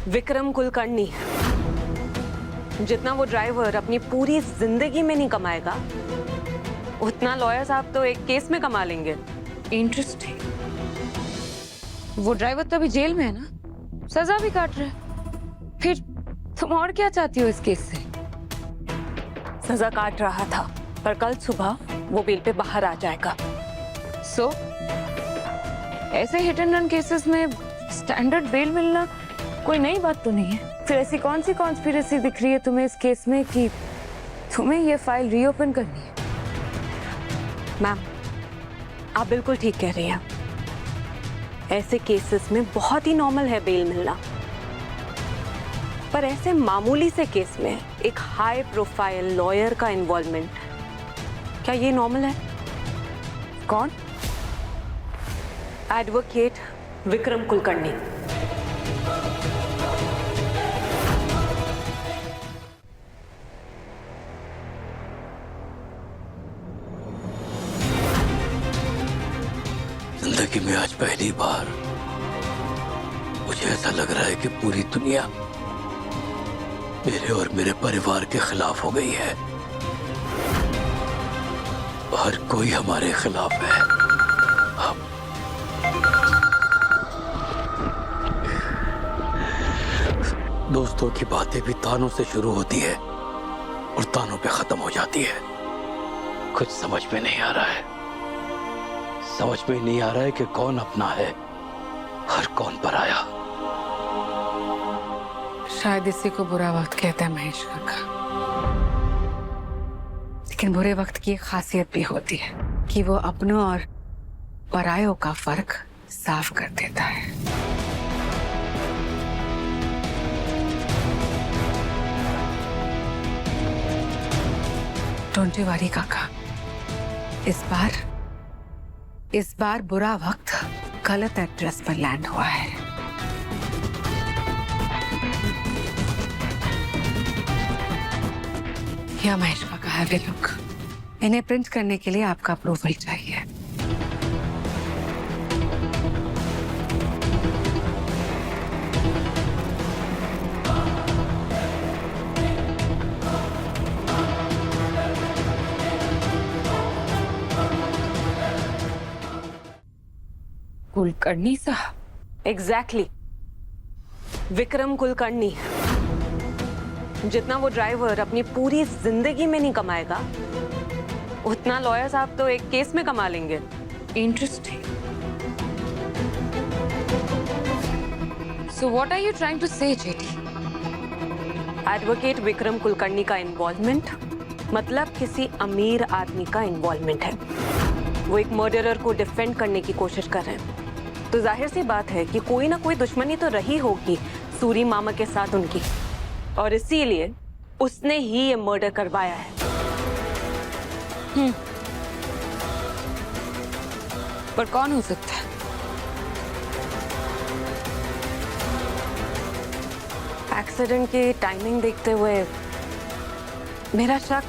विक्रम कुलकर्णी, जितना वो ड्राइवर अपनी पूरी जिंदगी में नहीं कमाएगा, उतना लॉयर साहब तो एक केस में कमा लेंगे। इंटरेस्टिंग। वो ड्राइवर तो अभी जेल में है ना, सजा भी काट रहा है। फिर तुम और क्या चाहती हो इस केस से? सजा काट रहा था, पर कल सुबह वो बेल पे बाहर आ जाएगा। सो ऐसे हिट एंड रन केसेस में स्टैंडर्ड बेल मिलना कोई नई बात तो नहीं है। फिर ऐसी कौन सी कॉन्स्पिरेसी दिख रही है तुम्हें इस केस में कि तुम्हें ये फाइल रीओपन करनी है? मैम, आप बिल्कुल ठीक कह रही हैं। ऐसे केसेस में बहुत ही नॉर्मल है बेल मिलना, पर ऐसे मामूली से केस में एक हाई प्रोफाइल लॉयर का इन्वॉल्वमेंट, क्या ये नॉर्मल है? कौन? एडवोकेट विक्रम कुलकर्णी। जिंदगी में आज पहली बार मुझे ऐसा लग रहा है कि पूरी दुनिया मेरे और मेरे परिवार के खिलाफ हो गई है। हर कोई हमारे खिलाफ है। दोस्तों की बातें भी तानों से शुरू होती है और तानों पे खत्म हो जाती है। कुछ समझ में नहीं आ रहा है। समझ में नहीं आ रहा है कि कौन अपना है और कौन पराया। शायद इसी को बुरा वक्त कहते हैं महेश काका। लेकिन बुरे वक्त की एक खासियत भी होती है कि वो अपनों और परायों का फर्क साफ कर देता है। डोंट यू वरी काका, इस बार बुरा वक्त गलत एड्रेस पर लैंड हुआ है। या महेश काका है वे लोग। इन्हें प्रिंट करने के लिए आपका अप्रूवल चाहिए। कुलकर्णी साहब? एग्जैक्टली, विक्रम कुलकर्णी। जितना वो ड्राइवर अपनी पूरी जिंदगी में नहीं कमाएगा, उतना लॉयर साहब तो एक केस में कमा लेंगे। Interesting. So what are you trying to say JD? Advocate Vikram Kulkarni का इन्वॉल्वमेंट मतलब किसी अमीर आदमी का इन्वॉल्वमेंट है। वो एक मर्डरर को डिफेंड करने की कोशिश कर रहे हैं, तो जाहिर सी बात है कि कोई ना कोई दुश्मनी तो रही होगी सूरी मामा के साथ उनकी, और इसीलिए उसने ही ये मर्डर करवाया है। पर कौन हो सकता है? एक्सीडेंट की टाइमिंग देखते हुए मेरा शक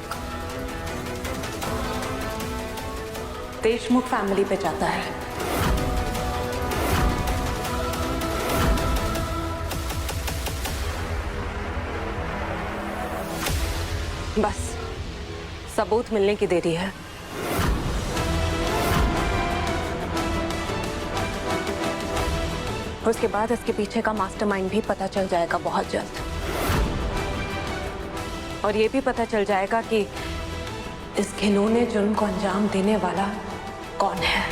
देशमुख फैमिली पे जाता है। बस सबूत मिलने की देरी है। उसके बाद इसके पीछे का मास्टरमाइंड भी पता चल जाएगा बहुत जल्द, और ये भी पता चल जाएगा कि इस घिनौने जुर्म को अंजाम देने वाला कौन है।